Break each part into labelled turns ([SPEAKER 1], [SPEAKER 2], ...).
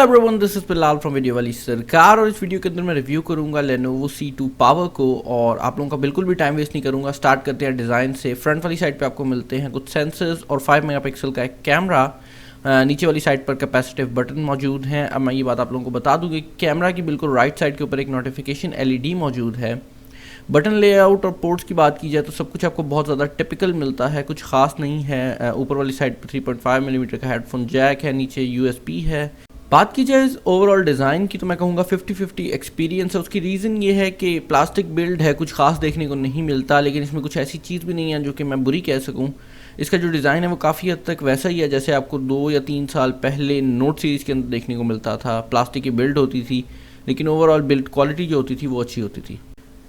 [SPEAKER 1] Everyone, this is Bilal from video वाली सरकार। और इस वीडियो के अंदर मैं रिव्यू करूंगा Lenovo C2 पावर को। और आप लोगों का बिल्कुल भी टाइम वेस्ट नहीं करूंगा। स्टार्ट करते हैं डिज़ाइन से। फ्रंट वाली साइड पे आपको मिलते हैं कुछ सेंसर्स और 5 मेगापिक्सल का एक कैमरा। नीचे वाली साइड पर कैपेसिटिव बटन मौजूद हैं। अब मैं ये बात आप लोगों को बता दूं कि कैमरा की बिल्कुल राइट साइड के ऊपर एक नोटिफिकेशन LED मौजूद है। बटन लेआउट और पोर्ट्स की बात की जाए तो सब कुछ आपको बहुत ज़्यादा टिपिकल मिलता है, कुछ खास नहीं है। ऊपर वाली साइड पर 3.5 मिलीमीटर का हेडफोन जैक है, नीचे USB है। बात की जाए इस ओवरऑल डिज़ाइन की तो मैं कहूँगा 50-50 एक्सपीरियंस है। उसकी रीज़न ये है कि प्लास्टिक बिल्ड है, कुछ खास देखने को नहीं मिलता, लेकिन इसमें कुछ ऐसी चीज़ भी नहीं है जो कि मैं बुरी कह सकूँ। इसका जो डिज़ाइन है वो काफ़ी हद तक वैसा ही है जैसे आपको 2 या 3 साल पहले नोट सीरीज़ के अंदर देखने को मिलता था। प्लास्टिक की बिल्ड होती थी, लेकिन ओवरऑल बिल्ड क्वालिटी जो होती थी वो अच्छी होती थी।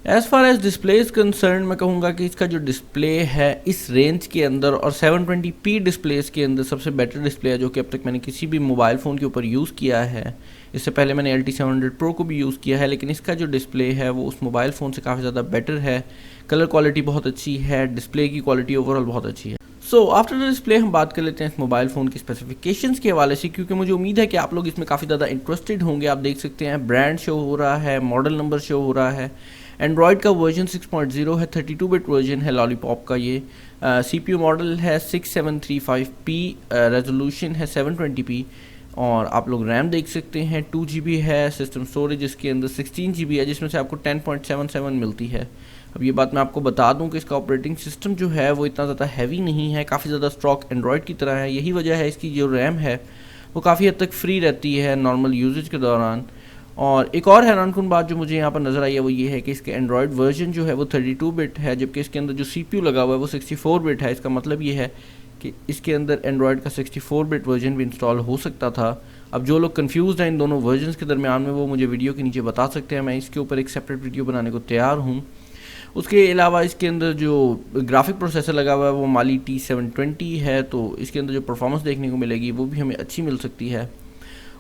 [SPEAKER 1] As far as display is concerned, मैं कहूँगा कि इसका जो डिस्प्ले है इस रेंज के अंदर और 720p डिस्प्लेस के अंदर सबसे बेटर डिस्प्ले है जो कि अब तक मैंने किसी भी मोबाइल फ़ोन के ऊपर यूज़ किया है। इससे पहले मैंने LT700 Pro को भी यूज़ किया है, लेकिन इसका जो डिस्प्ले है वो उस मोबाइल फ़ोन से काफ़ी ज़्यादा बेटर है। कलर क्वालिटी बहुत अच्छी है, डिस्प्ले की क्वालिटी ओवरऑल बहुत अच्छी है। सो आफ्टर द डिस्प्ले हम बात कर लेते हैं इस मोबाइल फ़ोन की स्पेसिफिकेशंस के हवाले से, क्योंकि मुझे उम्मीद है कि आप लोग इसमें काफ़ी ज़्यादा इंटरेस्टेड होंगे। आप देख सकते हैं ब्रांड शो हो रहा है, मॉडल नंबर शो हो रहा है। एंड्रॉयड का वर्जन 6.0 है, 32 बिट वर्जन है लॉलीपॉप का। ये CPU मॉडल है 6735P, रेजोल्यूशन है 720p। और आप लोग रैम देख सकते हैं 2 GB है। सिस्टम स्टोरेज इसके अंदर 16 GB है, जिसमें से आपको 10.77 मिलती है। अब ये बात मैं आपको बता दूं कि इसका ऑपरेटिंग सिस्टम जो है वो इतना ज़्यादा हैवी नहीं है, काफ़ी ज़्यादा स्ट्रॉक एंड्रॉयड की तरह है। यही वजह है इसकी जो रैम है वो काफ़ी हद तक फ्री रहती है नॉर्मल यूजेज के दौरान। और एक और हैरानकुन बात जो मुझे यहाँ पर नज़र आई है वो ये है कि इसके एंड्रॉयड वर्जन जो है वो 32 बिट है, जबकि इसके अंदर जो CPU लगा हुआ है वो 64 बिट है। इसका मतलब ये है कि इसके अंदर एंड्रॉयड का 64 बिट वर्जन भी इंस्टॉल हो सकता था। अब जो लोग कंफ्यूज हैं इन दोनों वर्जन्स के दरमियान में वो मुझे वीडियो के नीचे बता सकते हैं, मैं इसके ऊपर एक सेपरेट वीडियो बनाने को तैयार हूँ। उसके अलावा इसके अंदर जो ग्राफिक प्रोसेसर लगा हुआ है वो Mali T720 है, तो इसके अंदर जो परफॉर्मेंस देखने को मिलेगी वो भी हमें अच्छी मिल सकती है।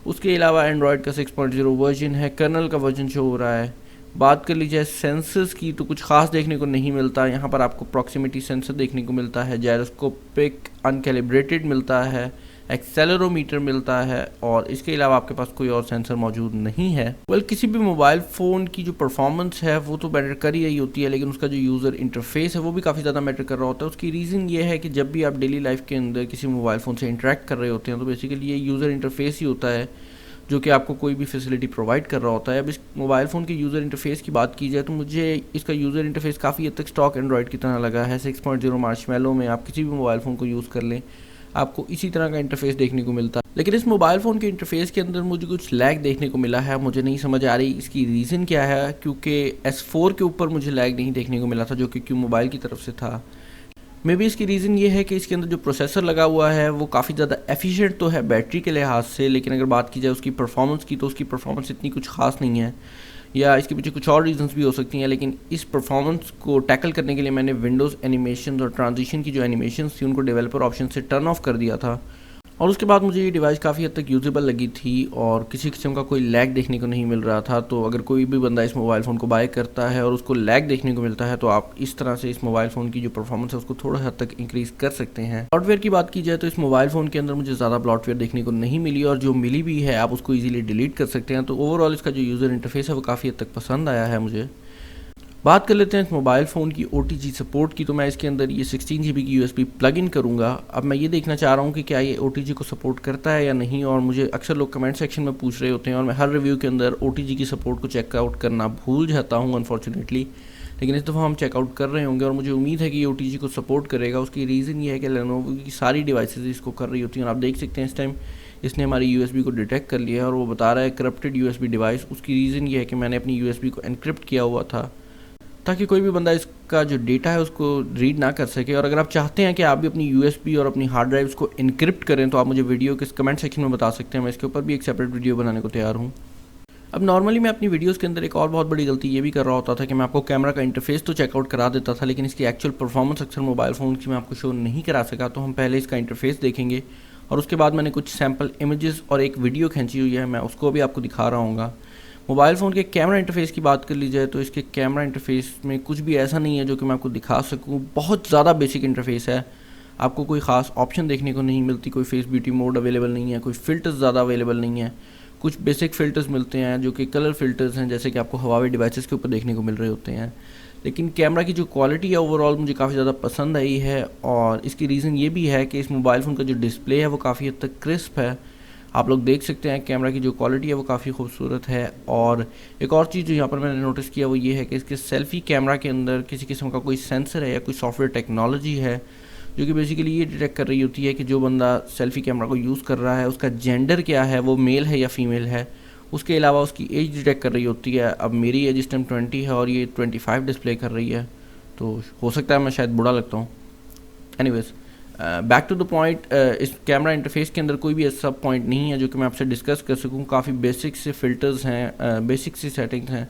[SPEAKER 1] उसके अलावा एंड्रॉयड का 6.0 वर्जन है, कर्नल का वर्जन शो हो रहा है। बात कर ली जाए सेंसर्स की तो कुछ खास देखने को नहीं मिलता। यहाँ पर आपको प्रॉक्सिमिटी सेंसर देखने को मिलता है, जायरोस्कोपिक अनकैलिब्रेटेड मिलता है, एक्सेलेरोमीटर मिलता है, और इसके अलावा आपके पास कोई और सेंसर मौजूद नहीं है। किसी भी मोबाइल फ़ोन की जो परफॉर्मेंस है वो तो मैटर कर ही रही होती है, लेकिन उसका जो यूज़र इंटरफेस है वो भी काफ़ी ज़्यादा मैटर कर रहा होता है। उसकी रीज़न ये है कि जब भी आप डेली लाइफ के अंदर किसी मोबाइल फ़ोन से इंटरेक्ट कर रहे होते हैं तो बेसिकली ये यूज़र इंटरफेस ही होता है जो कि आपको कोई भी फैसिलिटी प्रोवाइड कर रहा होता है। अब इस मोबाइल फ़ोन के यूज़र इंटरफेस की बात की जाए तो मुझे इसका यूज़र इंटरफेस काफ़ी हद तक स्टॉक एंड्रॉयड की तरह लगा है। 6.0 मार्शमैलो में आप किसी भी मोबाइल फ़ोन को यूज़ कर लें आपको इसी तरह का इंटरफेस देखने को मिलता है। लेकिन इस मोबाइल फ़ोन के इंटरफेस के अंदर मुझे कुछ लैग देखने को मिला है, मुझे नहीं समझ आ रही इसकी रीज़न क्या है, क्योंकि S4 के ऊपर मुझे लैग नहीं देखने को मिला था जो कि क्यू मोबाइल की तरफ से था। मे बी इसकी रीज़न ये है कि इसके अंदर जो प्रोसेसर लगा हुआ है वो काफ़ी ज़्यादा एफिशिएंट तो है बैटरी के लिहाज से, लेकिन अगर बात की जाए उसकी परफॉर्मेंस की तो उसकी परफॉर्मेंस इतनी कुछ खास नहीं है, या इसके पीछे कुछ और रीजंस भी हो सकती हैं। लेकिन इस परफॉर्मेंस को टैकल करने के लिए मैंने विंडोज़ एनिमेशन और ट्रांजिशन की जो एनिमेशंस थी उनको डेवलपर ऑप्शन से टर्न ऑफ कर दिया था, और उसके बाद मुझे ये डिवाइस काफ़ी हद तक यूजेबल लगी थी और किसी किस्म का कोई लैग देखने को नहीं मिल रहा था। तो अगर कोई भी बंदा इस मोबाइल फ़ोन को बाय करता है और उसको लैग देखने को मिलता है तो आप इस तरह से इस मोबाइल फ़ोन की जो परफॉर्मेंस है उसको थोड़ा हद तक इंक्रीज़ कर सकते हैं। ब्लॉटवेयर की बात की जाए तो इस मोबाइल फ़ोन के अंदर मुझे ज़्यादा ब्लॉटवेयर देखने को नहीं मिली, और जो मिली भी है आप उसको ईजिली डिलीट कर सकते हैं। तो ओवरऑल इसका जो यूज़र इंटरफेस है वो काफ़ी हद तक पसंद आया है मुझे। बात कर लेते हैं इस मोबाइल फ़ोन की OTG सपोर्ट की, तो मैं इसके अंदर ये 16 GB की USB प्लग इन करूँगा। अब मैं ये देखना चाह रहा हूँ कि क्या ये OTG को सपोर्ट करता है या नहीं, और मुझे अक्सर लोग कमेंट सेक्शन में पूछ रहे होते हैं और मैं हर रिव्यू के अंदर OTG की सपोर्ट को चेकआउट करना भूल जाता हूँ अनफॉर्चुनेटली। लेकिन इस दफ़ा हम चेकआउट कर रहे होंगे और मुझे उम्मीद है कि ये OTG को सपोर्ट करेगा। उसकी रीज़न ये है कि Lenovo की सारी डिवाइसेज इसको कर रही होती हैं, और आप देख सकते हैं इस टाइम इसने हमारी USB को डिटेक्ट कर लिया है और वो बता रहा है करप्टेड USB डिवाइस। उसकी रीज़न ये है कि मैंने अपनी USB को एनक्रिप्ट किया हुआ था ताकि कोई भी बंदा इसका जो डेटा है उसको रीड ना कर सके। और अगर आप चाहते हैं कि आप भी अपनी USB और अपनी हार्ड ड्राइव्स को इनक्रिप्ट करें तो आप मुझे वीडियो के कमेंट सेक्शन में बता सकते हैं, मैं इसके ऊपर भी एक सेपरेट वीडियो बनाने को तैयार हूँ। अब नॉर्मली मैं अपनी वीडियोस के अंदर एक और बहुत बड़ी गलती ये भी कर रहा होता था कि मैं आपको कैमरा का इंटरफेस तो चेकआउट करा देता था, लेकिन इसकी एक्चुअल परफॉर्मेंस अक्सर मोबाइल फ़ोन की मैं आपको शो नहीं करा सका। तो हम पहले इसका इंटरफेस देखेंगे और उसके बाद मैंने कुछ सैम्पल इमेजेस और एक वीडियो खींची हुई है, मैं उसको भी आपको दिखा रहा हूँ। मोबाइल फ़ोन के कैमरा इंटरफेस की बात कर ली जाए तो इसके कैमरा इंटरफेस में कुछ भी ऐसा नहीं है जो कि मैं आपको दिखा सकूं। बहुत ज़्यादा बेसिक इंटरफेस है, आपको कोई ख़ास ऑप्शन देखने को नहीं मिलती, कोई फेस ब्यूटी मोड अवेलेबल नहीं है, कोई फ़िल्टर्स ज़्यादा अवेलेबल नहीं है, कुछ बेसिक फ़िल्टर्स मिलते हैं जो कि कलर फ़िल्टर्स हैं, जैसे कि आपको Huawei डिवाइसेस के ऊपर देखने को मिल रहे होते हैं। लेकिन कैमरा की जो क्वालिटी है ओवरऑल मुझे काफ़ी ज़्यादा पसंद आई है, और इसकी रीज़न ये भी है कि इस मोबाइल फ़ोन का जो डिस्प्ले है वो काफ़ी हद तक क्रिस्प है। आप लोग देख सकते हैं कैमरा की जो क्वालिटी है वो काफ़ी खूबसूरत है। और एक और चीज़ जो यहाँ पर मैंने नोटिस किया वो ये है कि इसके सेल्फ़ी कैमरा के अंदर किसी किस्म का कोई सेंसर है या कोई सॉफ्टवेयर टेक्नोलॉजी है जो कि बेसिकली ये डिटेक्ट कर रही होती है कि जो बंदा सेल्फ़ी कैमरा को यूज़ कर रहा है उसका जेंडर क्या है, वो मेल है या फीमेल है। उसके अलावा उसकी एज डिटेक्ट कर रही होती है। अब मेरी एज इस टाइम 20 है और ये 25 डिस्प्ले कर रही है, तो हो सकता है मैं शायद बुरा लगता हूँ। Anyways, back to the point, इस कैमरा इंटरफेस के अंदर कोई भी ऐसा पॉइंट नहीं है जो कि मैं आपसे डिस्कस कर सकूँ। काफ़ी बेसिक से फ़िल्टर्स हैं, बेसिक सी सेटिंग्स हैं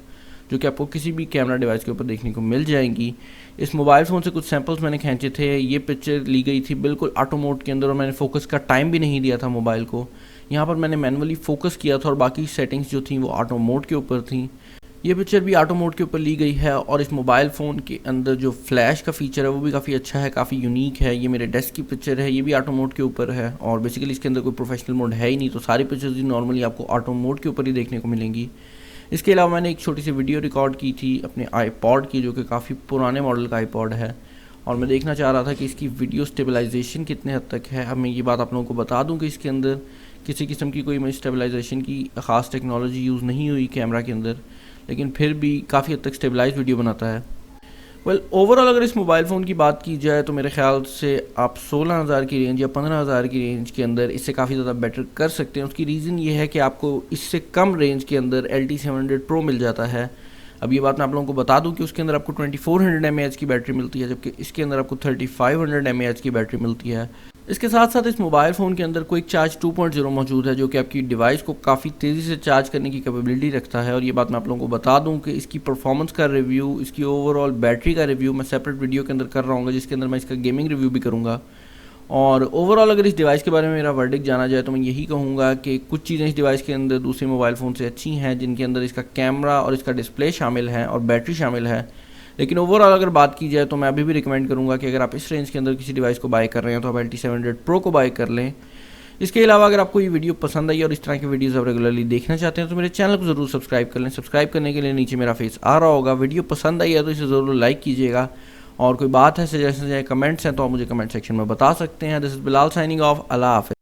[SPEAKER 1] जो कि आपको किसी भी कैमरा डिवाइस के ऊपर देखने को मिल जाएंगी। इस मोबाइल फ़ोन से कुछ सैम्पल्स मैंने खींचे थे। ये पिक्चर ली गई थी बिल्कुल ऑटो मोड के अंदर और मैंने फ़ोकस का टाइम भी नहीं दिया था मोबाइल को। यहाँ पर मैंने मैनुअली फ़ोकस किया था और बाकी सेटिंग्स जो थी वो ऑटो मोड के ऊपर थी। ये पिक्चर भी ऑटो मोड के ऊपर ली गई है और इस मोबाइल फ़ोन के अंदर जो फ्लैश का फ़ीचर है वो भी काफ़ी अच्छा है, काफ़ी यूनिक है। ये मेरे डेस्क की पिक्चर है, ये भी ऑटो मोड के ऊपर है और बेसिकली इसके अंदर कोई प्रोफेशनल मोड है ही नहीं, तो सारी पिक्चर्स ही नॉर्मली आपको ऑटो मोड के ऊपर ही देखने को मिलेंगी। इसके अलावा मैंने एक छोटी सी वीडियो रिकॉर्ड की थी अपने आईपॉड की, जो कि काफ़ी पुराने मॉडल का आईपॉड है, और मैं देखना चाह रहा था कि इसकी वीडियो स्टेबलाइजेशन कितने हद तक है। अब मैं ये बात आप लोगों को बता दूं कि इसके अंदर किसी किस्म की कोई इमेज स्टेबलाइजेशन की ख़ास टेक्नोलॉजी यूज़ नहीं हुई कैमरा के अंदर, लेकिन फिर भी काफ़ी हद तक स्टेबलाइज वीडियो बनाता है। वेल, ओवरऑल अगर इस मोबाइल फ़ोन की बात की जाए तो मेरे ख्याल से आप 16,000 की रेंज या 15,000 की रेंज के अंदर इससे काफ़ी ज़्यादा बेटर कर सकते हैं। उसकी रीज़न ये है कि आपको इससे कम रेंज के अंदर LT700 Pro मिल जाता है। अब ये बात मैं आप लोगों को बता दूं कि उसके अंदर आपको 2400 mAh की बैटरी मिलती है, जबकि इसके अंदर आपको 3500 mAh की बैटरी मिलती है। इसके साथ साथ इस मोबाइल फ़ोन के अंदर क्विक चार्ज 2.0 मौजूद है, जो कि आपकी डिवाइस को काफ़ी तेज़ी से चार्ज करने की कैपेबिलिटी रखता है। और ये बात मैं आप लोगों को बता दूं कि इसकी परफॉर्मेंस का रिव्यू, इसकी ओवरऑल बैटरी का रिव्यू मैं सेपरेट वीडियो के अंदर कर रहा हूँ, जिसके अंदर मैं इसका गेमिंग रिव्यू भी करूँगा। और ओवरऑल अगर इस डिवाइस के बारे में मेरा वर्डिक्ट जाना जाए तो मैं यही कहूँगा कि कुछ चीज़ें इस डिवाइस के अंदर दूसरे मोबाइल फ़ोन से अच्छी हैं, जिनके अंदर इसका कैमरा और इसका डिस्प्ले शामिल है और बैटरी शामिल है। लेकिन ओवरऑल अगर बात की जाए तो मैं अभी भी रिकमेंड करूँगा कि अगर आप इस रेंज के अंदर किसी डिवाइस को बाय कर रहे हैं तो आप LT700 Pro को बाय कर लें। इसके अलावा अगर आपको ये वीडियो पसंद आई और इस तरह की वीडियोस आप रेगुलरली देखना चाहते हैं तो मेरे चैनल को ज़रूर सब्सक्राइब कर लें। सब्सक्राइब करने के लिए नीचे मेरा फेस आ रहा होगा। वीडियो पसंद आई है तो इसे ज़रूर लाइक कीजिएगा, और कोई बात है, सजेशन है, कमेंट्स हैं तो आप मुझे कमेंट सेक्शन में बता सकते हैं। This is Bilal signing off. अल्लाह हाफ़िज़।